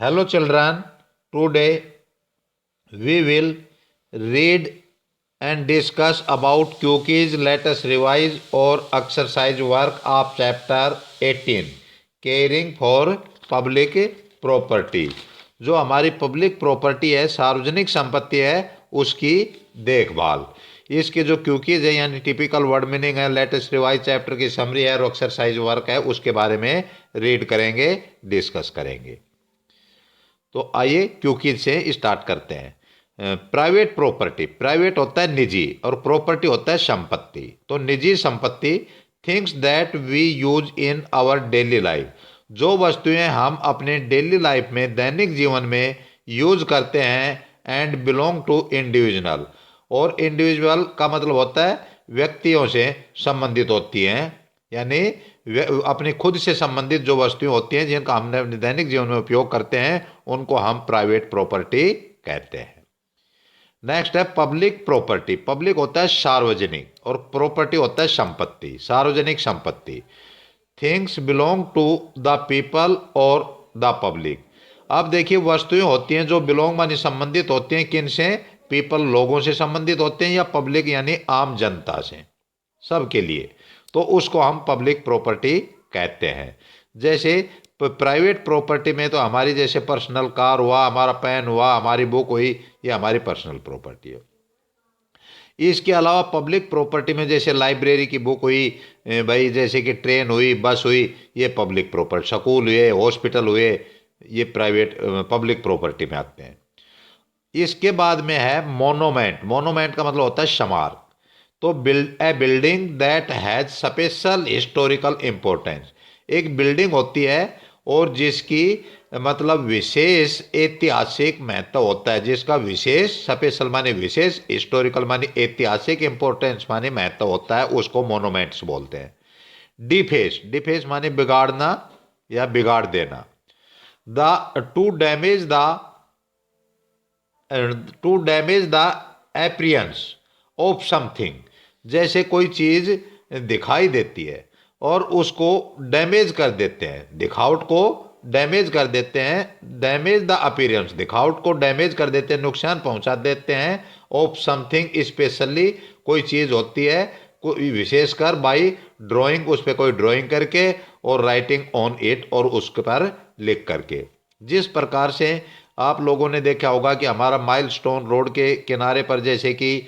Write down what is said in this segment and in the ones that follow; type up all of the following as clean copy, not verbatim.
Hello children, today we will read and discuss about cookies. Let us revise or exercise work of chapter 18 caring for public property। जो हमारी public property है, सार्वजनिक संपत्ति है, उसकी देखभाल। इसके जो क्यूकीज है यानी टिपिकल वर्ड मीनिंग है, लेटेस्ट रिवाइज चैप्टर की समरी है और एक्सरसाइज वर्क है, उसके बारे में रीड करेंगे, डिस्कस करेंगे। तो आइए क्यूकीज से स्टार्ट करते हैं। प्राइवेट प्रॉपर्टी, प्राइवेट होता है निजी और प्रॉपर्टी होता है संपत्ति। तो निजी संपत्ति, things that we use in our daily life, जो वस्तुएं हम अपने डेली लाइफ में, दैनिक जीवन में यूज करते हैं। एंड बिलोंग टू इंडिविजुअल, और इंडिविजुअल का मतलब होता है व्यक्तियों से संबंधित होती हैं, यानी अपनी खुद से संबंधित जो वस्तुएं होती हैं जिनका हमने अपने दैनिक जीवन में उपयोग करते हैं, उनको हम प्राइवेट प्रॉपर्टी कहते हैं। नेक्स्ट है पब्लिक प्रॉपर्टी। पब्लिक होता है सार्वजनिक और प्रॉपर्टी होता है संपत्ति, सार्वजनिक संपत्ति। Things belong to the people और द पब्लिक। अब देखिए वस्तुएं होती हैं जो बिलोंग मानी संबंधित होती हैं, किन से? पीपल, लोगों से संबंधित होते हैं, या पब्लिक यानी आम जनता से, सबके लिए। तो उसको हम पब्लिक प्रॉपर्टी कहते हैं। जैसे प्राइवेट प्रॉपर्टी में तो हमारी जैसे पर्सनल कार हुआ, हमारा पेन हुआ, हमारी बुक हुई, ये हमारी पर्सनल प्रॉपर्टी है। इसके अलावा पब्लिक प्रॉपर्टी में जैसे लाइब्रेरी की बुक हुई, भाई जैसे कि ट्रेन हुई, बस हुई, ये पब्लिक प्रॉपर्टी। स्कूल हुए, हॉस्पिटल हुए, ये प्राइवेट पब्लिक प्रॉपर्टी में आते हैं। इसके बाद में है मोनोमेंट। मोनोमेंट का मतलब होता है स्मारक। तो building that has special historical importance, एक बिल्डिंग होती है और जिसकी मतलब विशेष ऐतिहासिक महत्व होता है, जिसका विशेष, स्पेशल माने विशेष, हिस्टोरिकल माने ऐतिहासिक, इम्पोर्टेंस माने महत्व होता है, उसको मोनोमेंट्स बोलते हैं। डिफेस, डिफेस माने बिगाड़ना या बिगाड़ देना। To damage the appearance of something, जैसे कोई चीज दिखाई देती है और उसको डैमेज कर देते हैं, दिखावट को डैमेज कर देते हैं। डैमेज द अपीयरेंस, दिखावट को डैमेज कर देते हैं, नुकसान पहुंचा देते हैं। ऑफ समथिंग, स्पेशली कोई चीज होती है, कोई विशेषकर बाई ड्राइंग, उस पर कोई ड्राइंग करके, और राइटिंग ऑन इट, और उसके पर लिख करके। जिस प्रकार से आप लोगों ने देखा होगा कि हमारा माइलस्टोन रोड के किनारे पर जैसे कि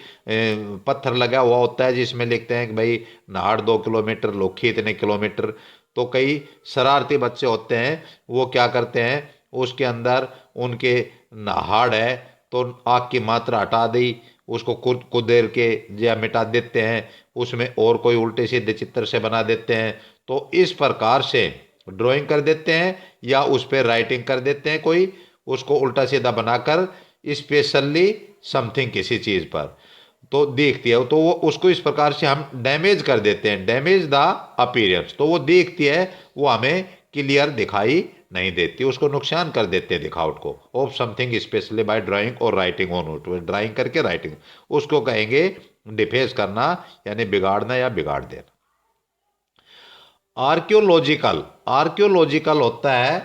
पत्थर लगा हुआ होता है, जिसमें लिखते हैं कि भाई नाहड़ 2 किलोमीटर, लोखी इतने किलोमीटर। तो कई शरारती बच्चे होते हैं, वो क्या करते हैं, उसके अंदर उनके नाहड़ है तो आग की मात्रा हटा दी, उसको कुदेर के या मिटा देते हैं, उसमें और कोई उल्टे सीधे चित्र से बना देते हैं। तो इस प्रकार से ड्राइंग कर देते हैं या उस पर राइटिंग कर देते हैं, कोई उसको उल्टा सीधा बनाकर, स्पेशली समथिंग, किसी चीज पर तो देखती है, तो वो उसको इस प्रकार से हम डैमेज कर देते हैं, डैमेज द अपीयरेंस। तो वो देखती है, वो हमें क्लियर दिखाई नहीं देती, उसको नुकसान कर देते हैं दिखावट को। Of something specially by drawing और राइटिंग ऑन इट, ड्राइंग करके राइटिंग, उसको कहेंगे डिफेस करना, यानी बिगाड़ना या बिगाड़ देना। आर्कियोलॉजिकल, आर्कियोलॉजिकल होता है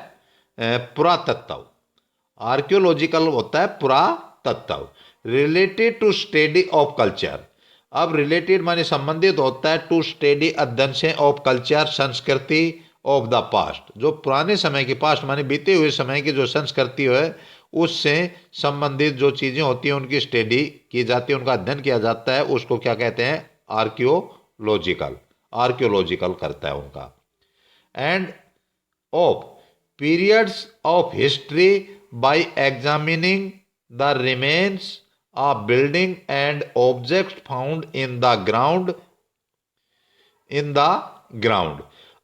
पुरातत्व। आर्कियोलॉजिकल होता है पुरातत्व। Related to study of culture, अब रिलेटेड माने संबंधित होता है, टू स्टडी अध्ययन से, ऑफ कल्चर संस्कृति, ऑफ द पास्ट, जो पुराने समय की, पास्ट माने बीते हुए समय की जो संस्कृति है, उससे संबंधित जो चीज़ें होती हैं उनकी स्टडी की जाती है, उनका अध्ययन किया जाता है, उसको क्या कहते हैं? आर्कियोलॉजिकल। आर्कियोलॉजिकल करता है उनका। End of periods of history by examining the remains of building and objects found in the ground।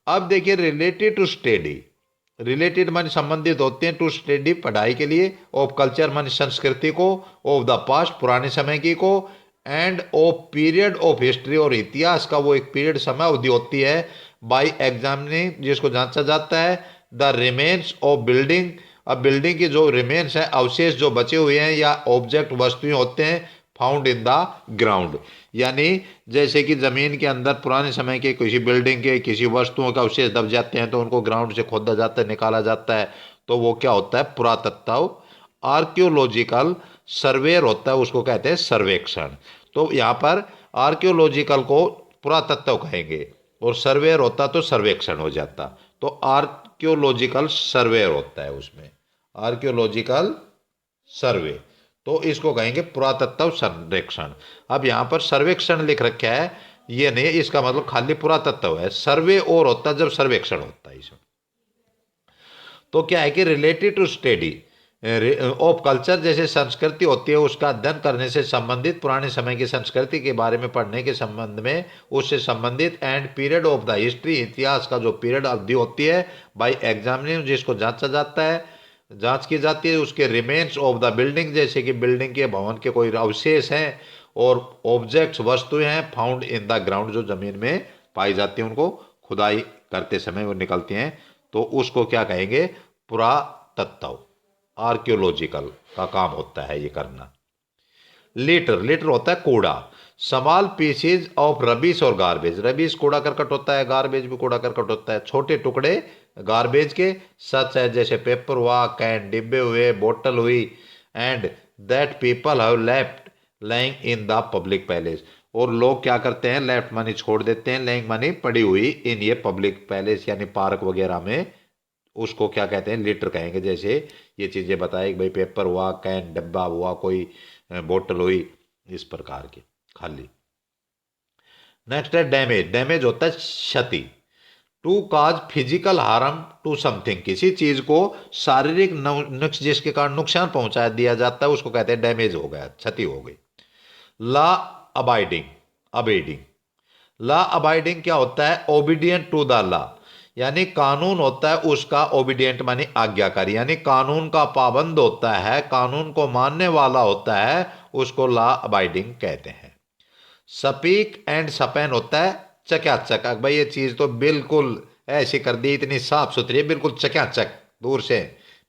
अब देखिए रिलेटेड टू स्टडी, रिलेटेड माने संबंधित होते हैं, टू स्टडी पढ़ाई के लिए, ऑफ कल्चर माने संस्कृति को, ऑफ द पास्ट पुराने समय की को, end of period of history, और इतिहास का वो एक पीरियड समय अवधि होती है, बाय एग्जामिनिंग, जिसको जांचा जाता है, द रिमेन्स ऑफ बिल्डिंग, अब बिल्डिंग की जो रिमेन्स है, अवशेष जो बचे हुए हैं, या ऑब्जेक्ट वस्तुएं होते हैं, फाउंड इन द ग्राउंड, यानी जैसे कि जमीन के अंदर पुराने समय के किसी बिल्डिंग के किसी वस्तुओं का अवशेष दब जाते हैं, तो उनको ग्राउंड से खोदा जाता है, निकाला जाता है, तो वो क्या होता है, पुरातत्व। आर्कियोलॉजिकल सर्वेयर होता है, उसको कहते हैं सर्वेक्षण। तो यहाँ पर आर्कियोलॉजिकल को पुरातत्व कहेंगे और सर्वेयर होता तो सर्वेक्षण हो जाता। तो आर्कियोलॉजिकल सर्वेयर होता है उसमें, आर्कियोलॉजिकल सर्वे, तो इसको कहेंगे पुरातत्व सर्वेक्षण। अब यहाँ पर सर्वेक्षण लिख रखा है, ये नहीं इसका मतलब खाली पुरातत्व है, सर्वे और होता है जब सर्वेक्षण होता है इसमें। तो क्या है कि related to study of culture, जैसे संस्कृति होती है उसका अध्ययन करने से संबंधित, पुराने समय की संस्कृति के बारे में पढ़ने के संबंध में उससे संबंधित, and period of the history, इतिहास का जो पीरियड अवधि होती है, बाय एग्जामिनिंग, जिसको जांचा जाता है, जांच की जाती है, उसके रिमेन्स ऑफ द बिल्डिंग, जैसे कि बिल्डिंग के भवन के कोई अवशेष हैं, और ऑब्जेक्ट्स वस्तुएं हैं, फाउंड इन द ग्राउंड, जो जमीन में पाई जाती है, उनको खुदाई करते समय वो निकलती हैं, तो उसको क्या कहेंगे, पुरातत्व, आर्कियोलॉजिकल का काम होता है ये करना। लिटर, लिटर होता है कूड़ा। स्मॉल पीसेज ऑफ रबीज और गार्बेज, रबीज कूड़ा करकट होता है, गार्बेज भी कूड़ा करकट होता है, छोटे टुकड़े गार्बेज के, सच है जैसे पेपर हुआ, कैन, डिब्बे हुए, बोतल हुई, and that people have left lying in the public palace, और लोग क्या करते हैं, लेफ्ट मनी छोड़ देते हैं, लाइंग मनी पड़ी हुई इन ये पब्लिक पैलेस यानी पार्क वगैरह में, उसको क्या कहते हैं, लिटर कहेंगे। जैसे ये चीज़ें बताए भाई, पेपर हुआ, कैन, डब्बा हुआ, कोई बोतल हुई, इस प्रकार की खाली। नेक्स्ट है डैमेज, डैमेज होता है क्षति। To cause physical harm to something, किसी चीज को शारीरिक नुक्स जिसके कारण नुकसान पहुंचा दिया जाता है उसको कहते हैं डैमेज हो गया, क्षति हो गई। लॉ अबाइडिंग, अबेडिंग, लॉ अबाइडिंग क्या होता है, ओबीडियंट टू द लॉ, यानी कानून होता है उसका, ओबीडियंट मानी आज्ञाकारी, यानी कानून का पाबंद होता है, कानून को मानने वाला होता है, उसको लॉ अबाइडिंग कहते हैं। सपीक एंड सपैन होता है चकाचक, भाई ये चीज तो बिल्कुल ऐसी कर दी, इतनी साफ सुथरी है, बिल्कुल चकाचक, दूर से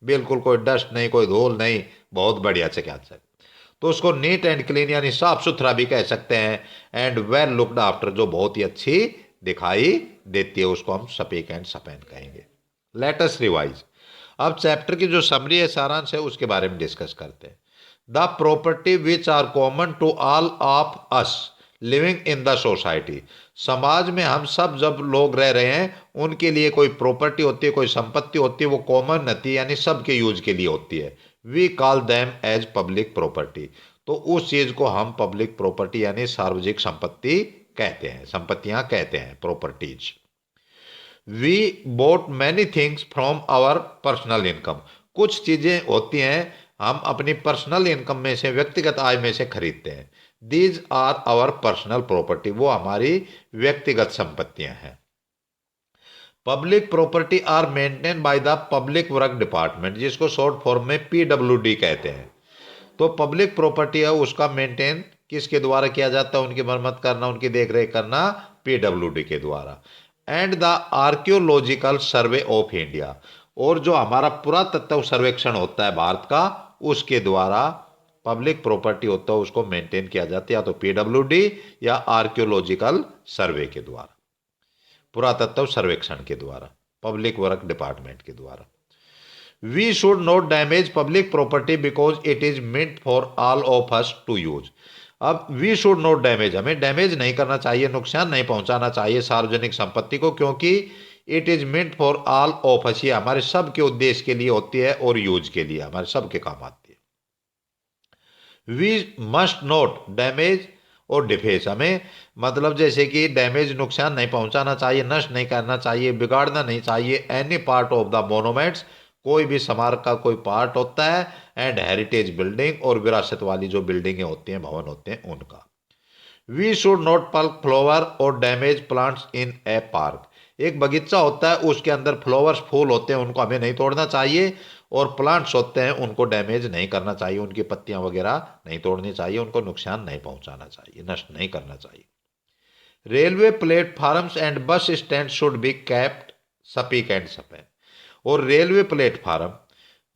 बिल्कुल कोई डस्ट नहीं, कोई धूल नहीं, बहुत बढ़िया चकाचक, तो उसको नीट एंड क्लीन यानी साफ सुथरा भी कह सकते हैं। एंड वेल लुक्ड आफ्टर, जो बहुत ही अच्छी दिखाई देती है, उसको हम सपीक एंड सपैन कहेंगे। लेट अस रिवाइज, अब चैप्टर की जो समरी है, सारांश है, उसके बारे में डिस्कस करते हैं। The property which are common to all of us living in the society, समाज में हम सब जब लोग रह रहे हैं उनके लिए कोई प्रॉपर्टी होती है, कोई संपत्ति होती है, वो कॉमन होती है यानी सबके यूज के लिए होती है। We call them as public property, तो उस चीज को हम पब्लिक प्रॉपर्टी यानी सार्वजनिक संपत्ति कहते हैं, संपत्तियां कहते हैं, properties. We bought many things from our personal income, कुछ चीजें होती हैं हम अपनी पर्सनल इनकम में से, व्यक्तिगत आय में से खरीदते हैं। These are our personal property, वो हमारी व्यक्तिगत संपत्तियां हैं। Public property are maintain by the public work department, जिसको शॉर्ट फॉर्म में पीडब्ल्यूडी कहते हैं। तो पब्लिक प्रॉपर्टी है उसका मेंटेन किसके द्वारा किया जाता है, उनकी मरम्मत करना, उनकी देखरेख करना पीडब्ल्यूडी के द्वारा। And the archaeological survey of India, और जो हमारा पुरातत्व सर्वेक्षण होता है भारत का, उसके द्वारा पब्लिक प्रॉपर्टी होता है उसको मेंटेन किया जाता है, या तो पीडब्ल्यूडी या आर्कियोलॉजिकल सर्वे के द्वारा, पुरातत्व सर्वेक्षण के द्वारा, पब्लिक वर्क डिपार्टमेंट के द्वारा। We should not damage public property because it is meant for all of us to use. अब वी शुड नॉट डैमेज, हमें डैमेज नहीं करना चाहिए, नुकसान नहीं पहुंचाना चाहिए सार्वजनिक संपत्ति को, क्योंकि it is meant for all of अस, ये हमारे सब के उद्देश्य के लिए होती है और यूज के लिए हमारे सब के काम आती है। वी मस्ट नॉट डैमेज और डिफेस, हमें मतलब जैसे कि डैमेज नुकसान नहीं पहुंचाना चाहिए, नष्ट नहीं करना चाहिए, बिगाड़ना नहीं चाहिए any part of the monuments, कोई भी स्मारक का कोई पार्ट होता है, एंड हेरिटेज बिल्डिंग, और विरासत वाली जो बिल्डिंगें होती हैं, भवन होते हैं, उनका। वी शुड नॉट पल्क फ्लावर और damage plants in A park, एक बगीचा होता है उसके अंदर फ्लावर्स फूल होते हैं, उनको हमें नहीं तोड़ना चाहिए, और प्लांट्स होते हैं उनको डैमेज नहीं करना चाहिए, उनकी पत्तियां वगैरह नहीं तोड़नी चाहिए, उनको नुकसान नहीं पहुंचाना चाहिए, नष्ट नहीं करना चाहिए। Railway platforms and bus stand should be kept spick and span, और रेलवे प्लेटफार्म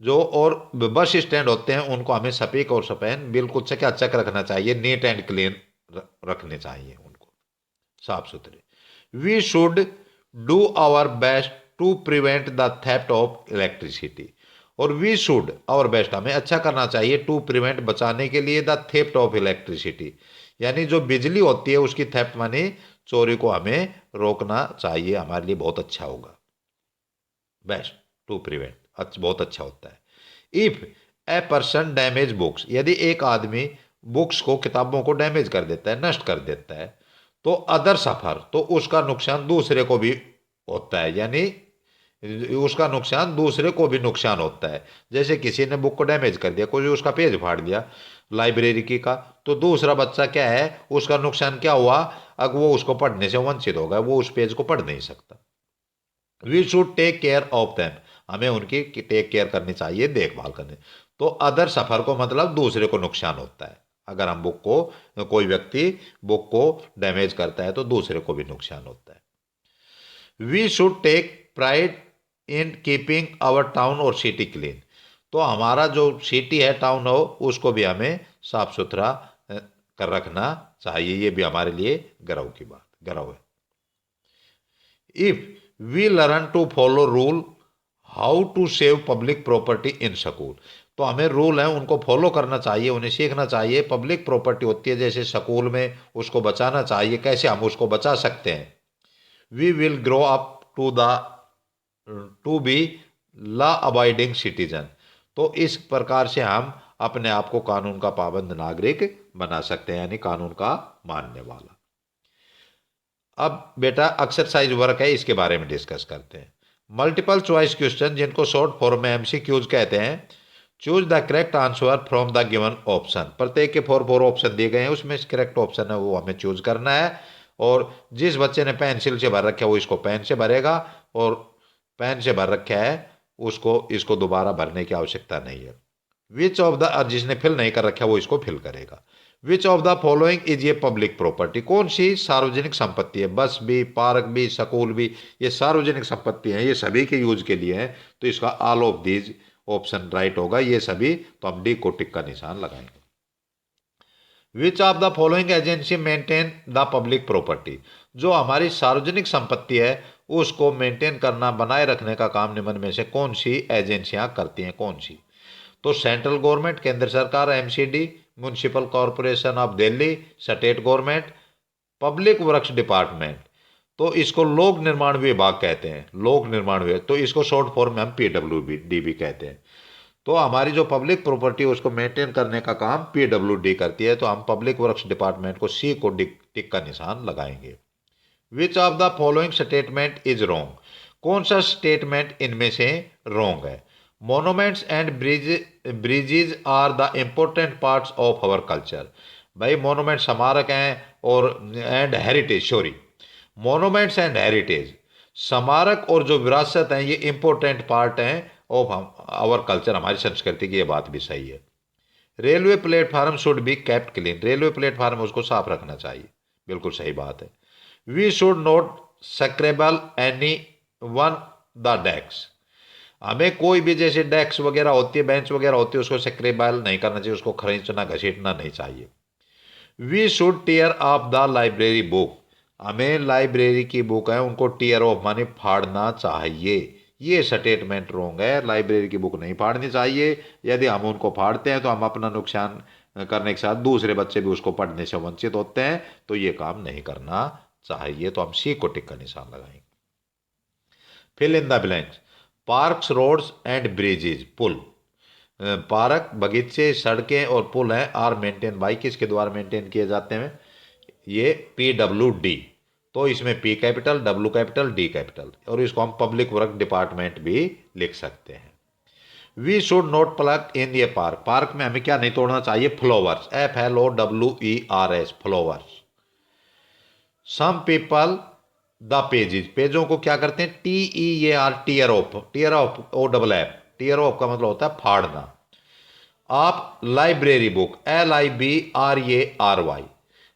जो और बस स्टैंड होते हैं उनको हमें सपीक और सपैन बिल्कुल चकाचक रखना चाहिए, नीट एंड क्लीन रखने चाहिए उनको, साफ सुथरे। We should do our best to prevent the theft of electricity, और वी शुड और बेस्ट, हमें अच्छा करना चाहिए टू प्रिवेंट, बचाने के लिए, द थेफ्ट ऑफ इलेक्ट्रिसिटी, यानी जो बिजली होती है उसकी थेफ्ट मानी चोरी को हमें रोकना चाहिए, हमारे लिए बहुत अच्छा होगा। बेस्ट टू प्रिवेंट बहुत अच्छा होता है। If a person damage books, यदि एक आदमी बुक्स को, किताबों को डैमेज कर देता है, नष्ट कर देता है, तो अदर सफर, तो उसका नुकसान दूसरे को भी होता है, यानी उसका नुकसान दूसरे को भी नुकसान होता है। जैसे किसी ने बुक को डैमेज कर दिया, कोई उसका पेज फाड़ दिया लाइब्रेरी की का, तो दूसरा बच्चा क्या है, उसका नुकसान क्या हुआ, अब वो उसको पढ़ने से वंचित होगा, वो उस पेज को पढ़ नहीं सकता। We should take care of them, हमें उनकी टेक केयर करनी चाहिए, देखभाल करनी। तो अदर सफर को मतलब दूसरे को नुकसान होता है, अगर हम बुक को, कोई व्यक्ति बुक को डैमेज करता है तो दूसरे को भी नुकसान होता है। We should take pride in keeping our town और सिटी क्लीन, तो हमारा जो सिटी है, टाउन हो, उसको भी हमें साफ सुथरा कर रखना चाहिए, ये भी हमारे लिए गर्व की बात, गर्व है। If we learn to follow rule how to save public property in school, तो हमें रूल है उनको फॉलो करना चाहिए, उन्हें सीखना चाहिए। पब्लिक प्रॉपर्टी होती है जैसे स्कूल में, उसको बचाना चाहिए, कैसे हम उसको बचा सकते हैं। We will grow up to be law abiding citizen, तो इस प्रकार से हम अपने आप को कानून का पाबंद नागरिक बना सकते हैं, यानी कानून का मानने वाला। अब बेटा एक्सरसाइज वर्क है, इसके बारे में डिस्कस करते हैं। मल्टीपल चॉइस क्वेश्चन, जिनको शॉर्ट फॉर्म में एमसीक्यूज कहते हैं। Choose the correct answer from the given option, प्रत्येक के फोर ऑप्शन दिए गए हैं, उसमें करेक्ट ऑप्शन है वो हमें चूज करना है। और जिस बच्चे ने पेंसिल से भर रखा है वो इसको पेन से भरेगा, और पेन से भर रखा है उसको इसको दोबारा भरने की आवश्यकता नहीं है। विच ऑफ द, जिसने फिल नहीं कर रखा वो इसको फिल करेगा। विच ऑफ द फॉलोइंग इज ये पब्लिक प्रॉपर्टी, कौन सी सार्वजनिक संपत्ति है। बस भी, पार्क भी, स्कूल भी, ये सार्वजनिक संपत्ति है, ये सभी के यूज के लिए है, तो इसका all of these option right होगा, ये सभी, तो हम डी को टिक का निशान लगाएंगे। Which of the following agency maintain the public property, जो हमारी सार्वजनिक संपत्ति है उसको मेंटेन करना, बनाए रखने का काम निम्न में से कौन सी एजेंसियां करती हैं, कौन सी। तो सेंट्रल गवर्नमेंट, केंद्र सरकार, MCD, municipal corporation of Delhi, state government, public works department, तो इसको लोक निर्माण विभाग कहते हैं, लोक निर्माण विभाग, तो इसको शॉर्ट फॉर्म में हम पीडब्ल्यूडी भी कहते हैं। तो हमारी जो पब्लिक प्रॉपर्टी है उसको मेंटेन करने का काम पीडब्ल्यूडी करती है, तो हम पब्लिक वर्क्स डिपार्टमेंट को सी को टिक का निशान लगाएंगे। Which of the following statement is wrong, कौन सा स्टेटमेंट इनमें से रॉन्ग है। Monuments and bridges are the important parts of our culture, भाई मोनूमेंट स्मारक हैं, और and heritage, sorry, monuments and heritage, स्मारक और जो विरासत हैं ये इंपॉर्टेंट पार्ट हैं ऑफ आवर कल्चर, हमारी संस्कृति की, ये बात भी सही है। Railway platform should be kept clean, railway platform उसको साफ रखना चाहिए, बिल्कुल सही बात है। We should not scribble any one the desk, हमें कोई भी, जैसे डेस्क वगैरह होती है, बेंच वगैरह होती है, उसको स्क्रैबल नहीं करना चाहिए, उसको खरींचना घसीटना नहीं चाहिए। We should tear off the library book, हमें लाइब्रेरी की बुक है उनको टीयर ऑफ माने फाड़ना चाहिए, ये स्टेटमेंट रॉन्ग है, लाइब्रेरी की बुक नहीं फाड़नी चाहिए। यदि हम उनको फाड़ते हैं तो हम अपना नुकसान करने के साथ दूसरे बच्चे भी उसको पढ़ने से वंचित होते हैं, तो ये काम नहीं करना चाहिए, तो हम सी को टिक का निशान लगाएंगे। Fill in the blanks, parks, roads and bridges, पुल, पार्क, बगीचे, सड़कें और पुल हैं, आर मेंटेन बाई, किसके द्वारा मेंटेन किए जाते हैं, ये पीडब्ल्यूडी, तो इसमें P capital, W capital, D capital, और इसको हम पब्लिक वर्क डिपार्टमेंट भी लिख सकते हैं। We should not pluck in ये पार्क, पार्क में हमें क्या नहीं तोड़ना चाहिए, flowers, FLOWERS, flowers. Some people the pages, पेजों को क्या करते हैं, TEAR, tear off, tear off, OFF, tear off का मतलब होता है फाड़ना। आप library book, LIBRARY,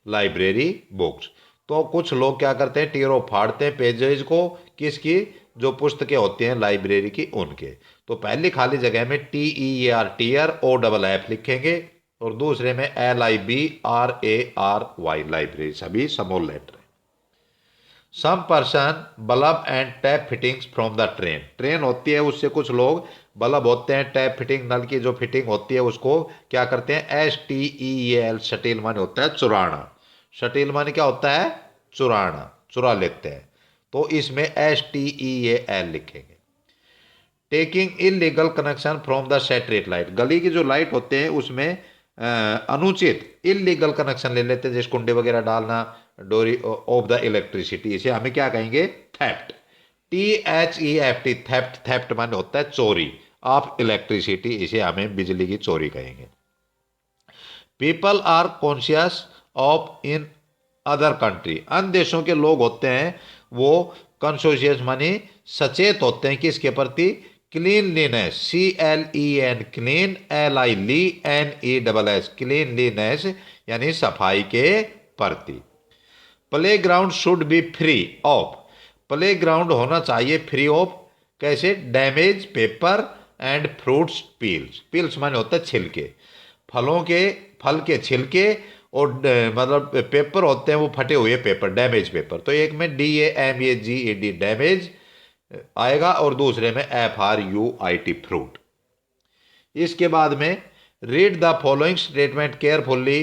library books, तो कुछ लोग क्या करते हैं, टीयर ऑफ फाड़ते हैं पेजेज को, किसकी, जो पुस्तकें होती हैं लाइब्रेरी की उनके, तो पहली खाली जगह में TEAR, टीयर, OFF लिखेंगे, और दूसरे में LIBRARY, लाइब्रेरी, सभी स्मॉल लेटर है। Some person bulb and tap fittings from the train. Train होती है, उससे कुछ लोग बल्ब होते हैं, टैप फिटिंग, नल की जो फिटिंग होती है उसको क्या करते हैं, STEL, शटील माने होता है चुराना। शटील माने क्या होता है, चुराना, चुरा लेते हैं। तो इसमें STEAL लिखेंगे। Taking illegal connection from the street light, गली की जो लाइट होते हैं उसमें अनुचित इलीगल कनेक्शन ले लेते हैं, जैसे कुंडे वगैरह डालना, डोरी ऑफ द इलेक्ट्रिसिटी, इसे हमें क्या कहेंगे, थेफ्ट। THEFT, थेफ्ट, थेफ्ट माने होता है चोरी ऑफ इलेक्ट्रिसिटी, इसे हमें बिजली की चोरी कहेंगे। People are conscious of in other country, अन्य देशों के लोग होते हैं वो कॉन्शियस माने सचेत होते हैं किसके प्रति, cleanliness, CLEN, clean, LILENESS, cleanliness यानी सफाई के प्रति। Play ground should be free of, play ground होना चाहिए फ्री ऑफ, कैसे, damage paper and fruits peels, peels माने होता है छिलके, फलों के, फल के छिलके, और मतलब पेपर होते हैं वो फटे हुए पेपर, डैमेज पेपर। तो एक में DAMAGED डैमेज आएगा और दूसरे में FRUIT फ्रूट। इसके बाद में read the following statement carefully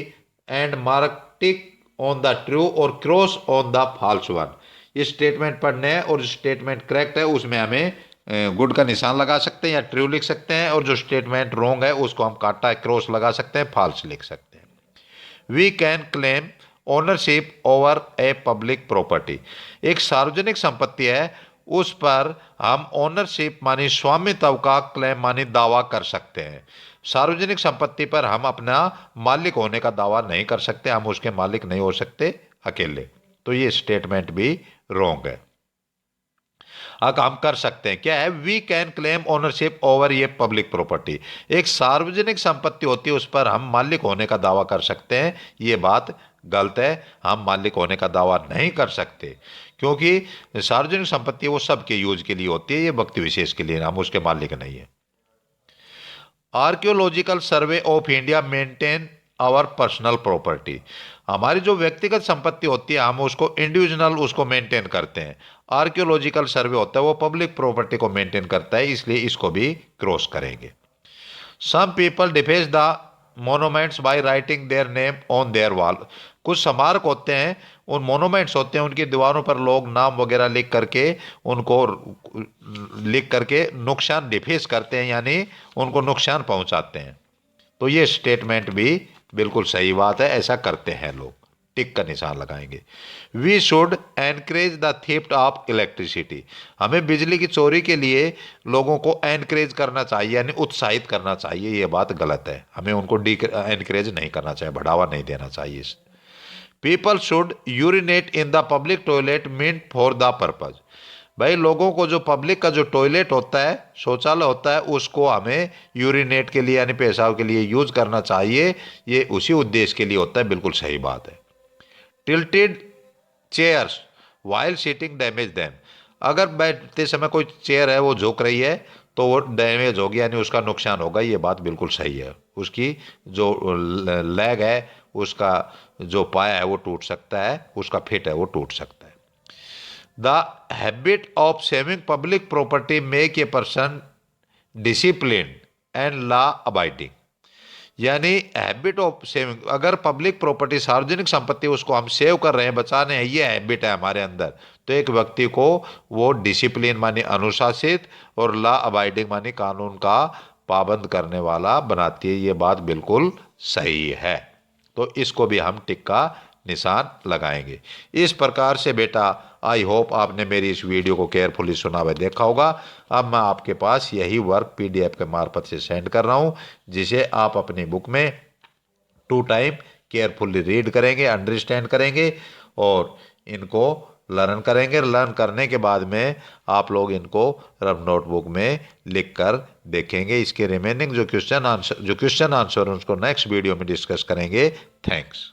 and mark tick on the true और cross on the false one. ये स्टेटमेंट पढ़ने हैं और जो स्टेटमेंट करेक्ट है उसमें हमें गुड का निशान लगा सकते हैं या ट्रू लिख सकते हैं, और जो स्टेटमेंट रॉन्ग है उसको हम काटा क्रॉस लगा सकते हैं, फॉल्स लिख सकते हैं। We can claim ownership over a public property, एक सार्वजनिक संपत्ति है उस पर हम ओनरशिप मानी स्वामित्व का क्लेम मानी दावा कर सकते हैं। सार्वजनिक संपत्ति पर हम अपना मालिक होने का दावा नहीं कर सकते, हम उसके मालिक नहीं हो सकते अकेले। तो ये स्टेटमेंट भी रॉन्ग है। अब हम कर सकते हैं क्या है, we can claim ownership over ये पब्लिक प्रॉपर्टी, एक सार्वजनिक संपत्ति होती है उस पर हम मालिक होने का दावा कर सकते हैं, ये बात गलत है, हम मालिक होने का दावा नहीं कर सकते, क्योंकि सार्वजनिक संपत्ति वो सबके यूज के लिए होती है, ये व्यक्ति विशेष के लिए, हम उसके मालिक नहीं है। Archaeological survey of India maintain our personal property, हमारी जो व्यक्तिगत संपत्ति होती है हम उसको इंडिविजुअल उसको मेंटेन करते हैं। आर्कियोलॉजिकल सर्वे होता है वो पब्लिक प्रॉपर्टी को मेंटेन करता है, इसलिए इसको भी क्रॉस करेंगे। Some people deface the monuments by writing their name on their wall, कुछ स्मारक होते हैं, उन मोनूमेंट्स होते हैं उनकी दीवारों पर लोग नाम वगैरह लिख करके नुकसान डिफेस करते हैं, यानी उनको नुकसान पहुंचाते हैं। तो ये स्टेटमेंट भी बिल्कुल सही बात है, ऐसा करते हैं लोग, टिक का निशान लगाएंगे। We should encourage the theft of electricity, हमें बिजली की चोरी के लिए लोगों को एनकरेज करना चाहिए, यानी उत्साहित करना चाहिए, ये बात गलत है, हमें उनको एनकरेज नहीं करना चाहिए, बढ़ावा नहीं देना चाहिए। People should urinate in the public toilet meant for the purpose, भाई लोगों को जो पब्लिक का जो टॉयलेट होता है, शौचालय होता है, उसको हमें यूरिनेट के लिए यानी पेशाब के लिए यूज करना चाहिए, ये उसी उद्देश्य के लिए होता है, बिल्कुल सही बात है। Tilted chairs while sitting damage them, अगर बैठते समय कोई चेयर है वो झुक रही है तो वो डैमेज होगी, यानी उसका नुकसान होगा, ये बात बिल्कुल सही है। उसकी जो लेग है, उसका जो पाया है वो टूट सकता है, उसका फिट है वो टूट सकता है। The habit of saving public property make a person discipline and law abiding, यानी हैबिट ऑफ सेविंग, अगर पब्लिक प्रॉपर्टी सार्वजनिक संपत्ति उसको हम सेव कर रहे हैं, बचाने हैं, ये हैबिट है हमारे अंदर, तो एक व्यक्ति को वो डिसिप्लिन माने अनुशासित और लॉ अबाइडिंग माने कानून का पाबंद करने वाला बनाती है, ये बात बिल्कुल सही है। तो इसको भी हम टिक का निशान लगाएंगे। इस प्रकार से बेटा आई होप आपने मेरी इस वीडियो को केयरफुली सुना व देखा होगा। अब मैं आपके पास यही वर्क PDF के मार्फत से सेंड कर रहा हूँ, जिसे आप अपनी बुक में 2 टाइम केयरफुली रीड करेंगे, अंडरस्टैंड करेंगे और इनको लर्न करेंगे। लर्न करने के बाद में आप लोग इनको रफ नोटबुक में लिख कर देखेंगे। इसके रिमेनिंग जो क्वेश्चन आंसर उसको नेक्स्ट वीडियो में डिस्कस करेंगे। थैंक्स।